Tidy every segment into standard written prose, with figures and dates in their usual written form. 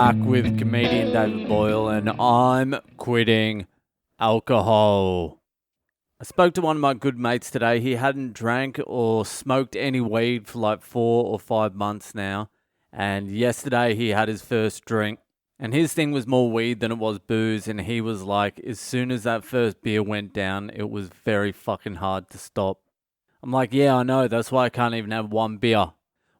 back with comedian David Boyle, and I'm quitting alcohol. I spoke to one of my good mates today. He hadn't drank or smoked any weed for like 4 or 5 months now. And yesterday he had his first drink. And his thing was more weed than it was booze. And he was like, as soon as that first beer went down, it was very fucking hard to stop. I'm like, yeah, I know. That's why I can't even have one beer.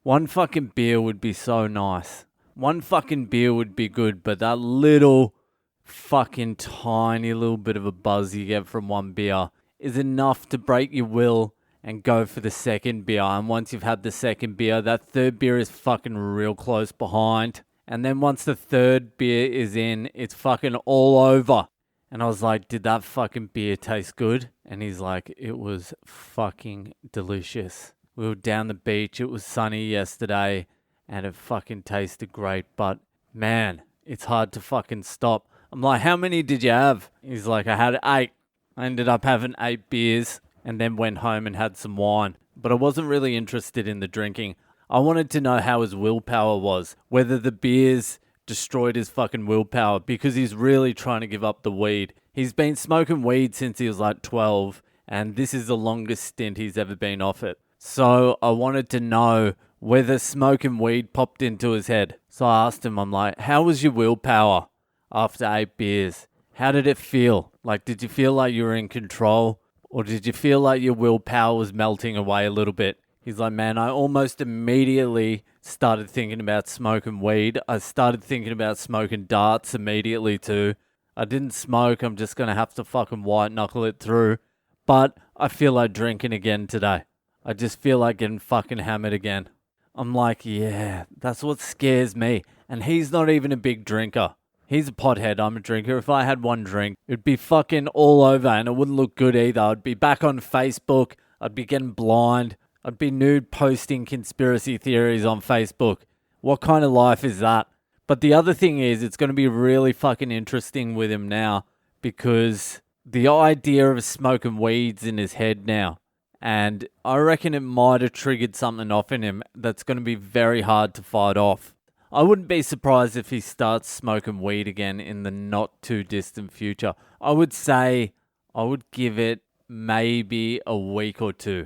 One fucking beer would be so nice. One fucking beer would be good, but that little fucking tiny little bit of a buzz you get from one beer is enough to break your will and go for the second beer. And once you've had the second beer, that third beer is fucking real close behind. And then once the third beer is in, it's fucking all over. And I was like, did that fucking beer taste good? And he's like, it was fucking delicious. We were down the beach. It was sunny yesterday and it fucking tasted great. But man, it's hard to fucking stop. I'm like, how many did you have? He's like, I had 8. I ended up having 8 beers and then went home and had some wine. But I wasn't really interested in the drinking. I wanted to know how his willpower was, whether the beers destroyed his fucking willpower, because he's really trying to give up the weed. He's been smoking weed since he was like 12, and this is the longest stint he's ever been off it. So I wanted to know whether smoking weed popped into his head. So I asked him, I'm like, how was your willpower after 8 beers? How did it feel? Like, did you feel like you were in control? Or did you feel like your willpower was melting away a little bit? He's like, man, I almost immediately started thinking about smoking weed. I started thinking about smoking darts immediately too. I didn't smoke. I'm just going to have to fucking white knuckle it through. But I feel like drinking again today. I just feel like getting fucking hammered again. I'm like, yeah, that's what scares me. And he's not even a big drinker. He's a pothead. I'm a drinker. If I had one drink, it'd be fucking all over and it wouldn't look good either. I'd be back on Facebook. I'd be getting blind. I'd be nude posting conspiracy theories on Facebook. What kind of life is that? But the other thing is, it's going to be really fucking interesting with him now because the idea of smoking weed's in his head now. And I reckon it might have triggered something off in him that's going to be very hard to fight off. I wouldn't be surprised if he starts smoking weed again in the not too distant future. I would say I would give it maybe a week or 2.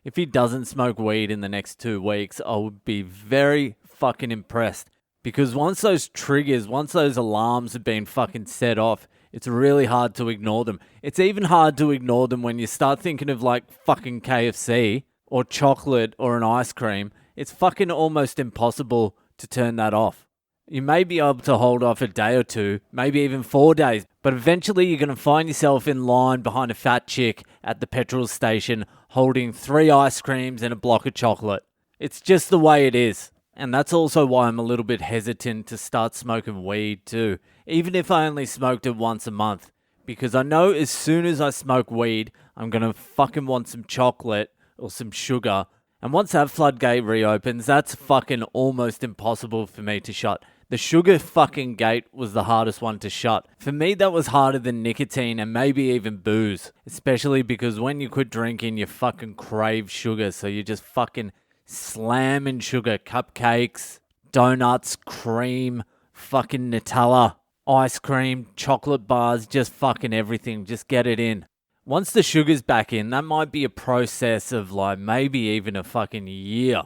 If he doesn't smoke weed in the next 2 weeks, I would be very fucking impressed. Because once those triggers, once those alarms have been fucking set off, it's really hard to ignore them. It's even hard to ignore them when you start thinking of like fucking KFC or chocolate or an ice cream. It's fucking almost impossible to turn that off. You may be able to hold off a day or 2, maybe even 4 days, but eventually you're going to find yourself in line behind a fat chick at the petrol station holding 3 ice creams and a block of chocolate. It's just the way it is. And that's also why I'm a little bit hesitant to start smoking weed too, even if I only smoked it once a month. Because I know as soon as I smoke weed, I'm going to fucking want some chocolate or some sugar. And once that floodgate reopens, that's fucking almost impossible for me to shut. The sugar fucking gate was the hardest one to shut. For me, that was harder than nicotine and maybe even booze. Especially because when you quit drinking, you fucking crave sugar. So you just fucking slamming sugar. Cupcakes, donuts, cream, fucking Nutella, ice cream, chocolate bars, just fucking everything. Just get it in. Once the sugar's back in, that might be a process of like maybe even a fucking year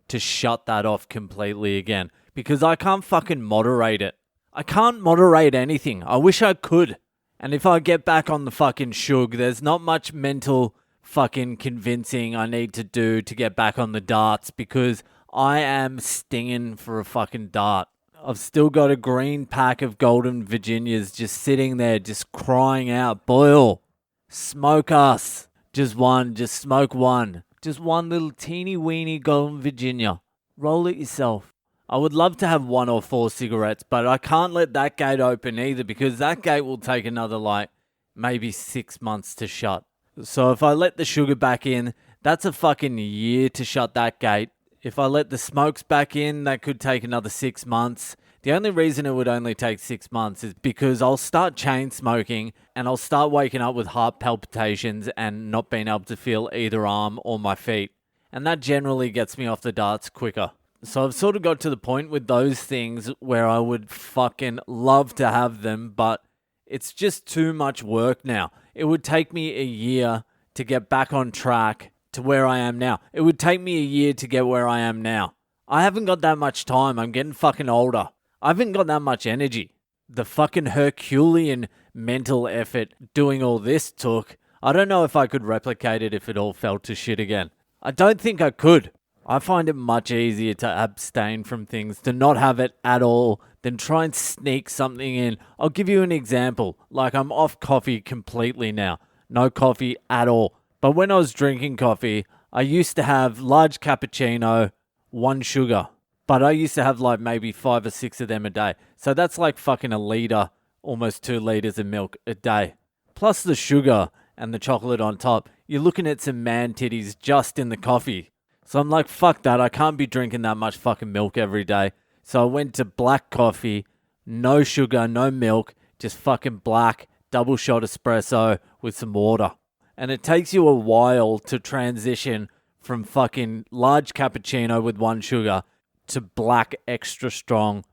to shut that off completely again. Because I can't fucking moderate it. I can't moderate anything. I wish I could. And if I get back on the fucking shug, there's not much mental fucking convincing I need to do to get back on the darts because I am stinging for a fucking dart. I've still got a green pack of Golden Virginias just sitting there, just crying out, Boyle, smoke us. Just one, just smoke one. Just one little teeny weeny Golden Virginia. Roll it yourself. I would love to have 1 or 4 cigarettes, but I can't let that gate open either because that gate will take another like maybe 6 months to shut. So if I let the sugar back in, that's a fucking year to shut that gate. If I let the smokes back in, that could take another 6 months. The only reason it would only take 6 months is because I'll start chain smoking and I'll start waking up with heart palpitations and not being able to feel either arm or my feet. And that generally gets me off the darts quicker. So I've sort of got to the point with those things where I would fucking love to have them, but it's just too much work now. It would take me a year to get back on track to where I am now. It would take me a year to get where I am now. I haven't got that much time. I'm getting fucking older. I haven't got that much energy. The fucking Herculean mental effort doing all this took, I don't know if I could replicate it if it all fell to shit again. I don't think I could. I find it much easier to abstain from things, to not have it at all, than try and sneak something in. I'll give you an example. Like, I'm off coffee completely now. No coffee at all. But when I was drinking coffee, I used to have large cappuccino, 1 sugar. But I used to have like maybe 5 or 6 of them a day. So that's like fucking a litre, almost 2 litres of milk a day. Plus the sugar and the chocolate on top. You're looking at some man titties just in the coffee. So I'm like, fuck that. I can't be drinking that much fucking milk every day. So I went to black coffee, no sugar, no milk, just fucking black, double shot espresso with some water. And it takes you a while to transition from fucking large cappuccino with 1 sugar to black extra strong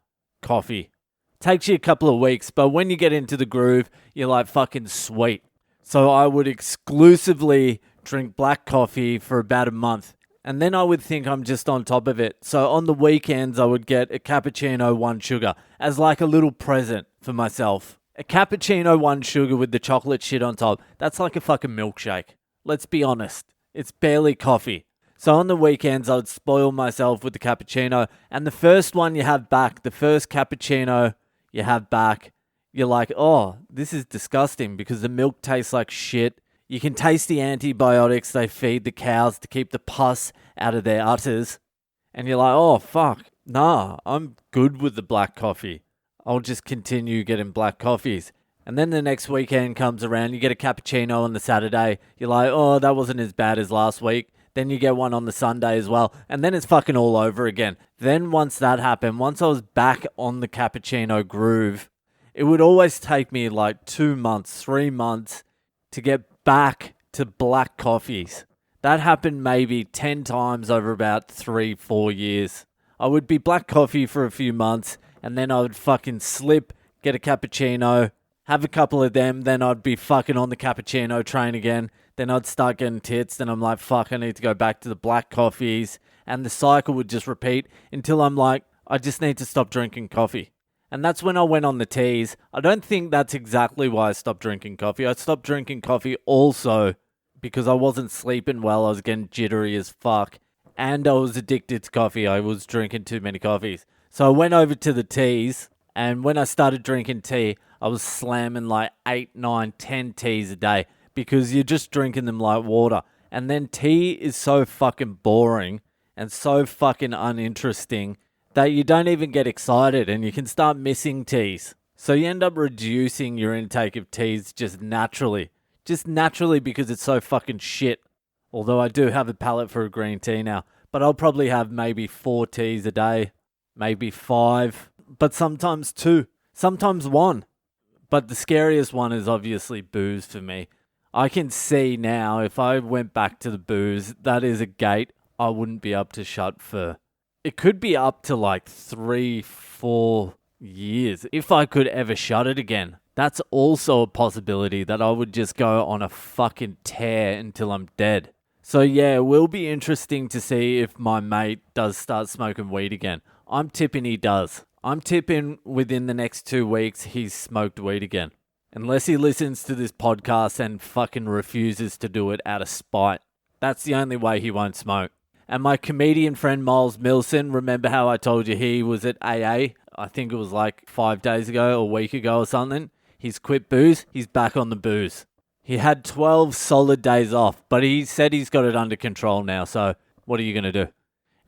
coffee. Takes you a couple of weeks, but when you get into the groove, you're like fucking sweet. So I would exclusively drink black coffee for about a month. And then I would think I'm just on top of it. So on the weekends, I would get a cappuccino, 1 sugar, as like a little present for myself. A cappuccino, 1 sugar with the chocolate shit on top, that's like a fucking milkshake. Let's be honest. It's barely coffee. So on the weekends, I would spoil myself with the cappuccino. And the first one you have back, the first cappuccino you have back, you're like, oh, this is disgusting because the milk tastes like shit. You can taste the antibiotics they feed the cows to keep the pus out of their udders. And you're like, oh, fuck. Nah, I'm good with the black coffee. I'll just continue getting black coffees. And then the next weekend comes around, you get a cappuccino on the Saturday. You're like, oh, that wasn't as bad as last week. Then you get one on the Sunday as well. And then it's fucking all over again. Then once that happened, once I was back on the cappuccino groove, it would always take me like 2 months, 3 months to get back to black coffees. That happened maybe 10 times over about 3-4 years. I would be black coffee for a few months, and then I would fucking slip, get a cappuccino, have a couple of them, then I'd be fucking on the cappuccino train again. Then I'd start getting tits, then I'm like, fuck, I need to go back to the black coffees. And the cycle would just repeat until I'm like, I just need to stop drinking coffee. And that's when I went on the teas. I don't think that's exactly why I stopped drinking coffee. I stopped drinking coffee also because I wasn't sleeping well. I was getting jittery as fuck. And I was addicted to coffee. I was drinking too many coffees. So I went over to the teas. And when I started drinking tea, I was slamming like 8, 9, 10 teas a day because you're just drinking them like water. And then tea is so fucking boring and so fucking uninteresting that you don't even get excited and you can start missing teas. So you end up reducing your intake of teas just naturally. Just naturally because it's so fucking shit. Although I do have a palate for a green tea now. But I'll probably have maybe 4 teas a day. Maybe 5. But sometimes 2. Sometimes 1. But the scariest one is obviously booze for me. I can see now if I went back to the booze, that is a gate I wouldn't be able to shut for. It could be up to like 3-4 years if I could ever shut it again. That's also a possibility that I would just go on a fucking tear until I'm dead. So yeah, it will be interesting to see if my mate does start smoking weed again. I'm tipping he does. I'm tipping within the next 2 weeks he's smoked weed again. Unless he listens to this podcast and fucking refuses to do it out of spite. That's the only way he won't smoke. And my comedian friend Miles Milson, remember how I told you he was at AA? I think it was like 5 days ago or a week ago or something. He's quit booze. He's back on the booze. He had 12 solid days off, but he said he's got it under control now. So what are you going to do?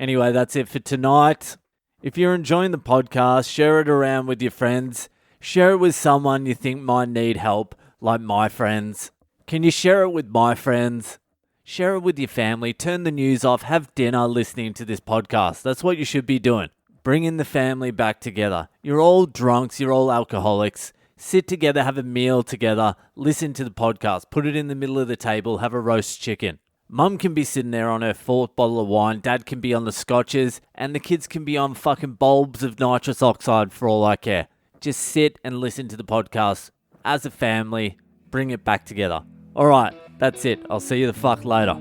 Anyway, that's it for tonight. If you're enjoying the podcast, share it around with your friends. Share it with someone you think might need help, like my friends. Can you share it with my friends? Share it with your family. Turn the news off. Have dinner listening to this podcast. That's what you should be doing. Bringing the family back together. You're all drunks. You're all alcoholics. Sit together. Have a meal together. Listen to the podcast. Put it in the middle of the table. Have a roast chicken. Mum can be sitting there on her fourth bottle of wine, Dad can be on the scotches, and the kids can be on fucking bulbs of nitrous oxide for all I care. Just sit and listen to the podcast as a family, bring it back together. Alright, that's it. I'll see you the fuck later.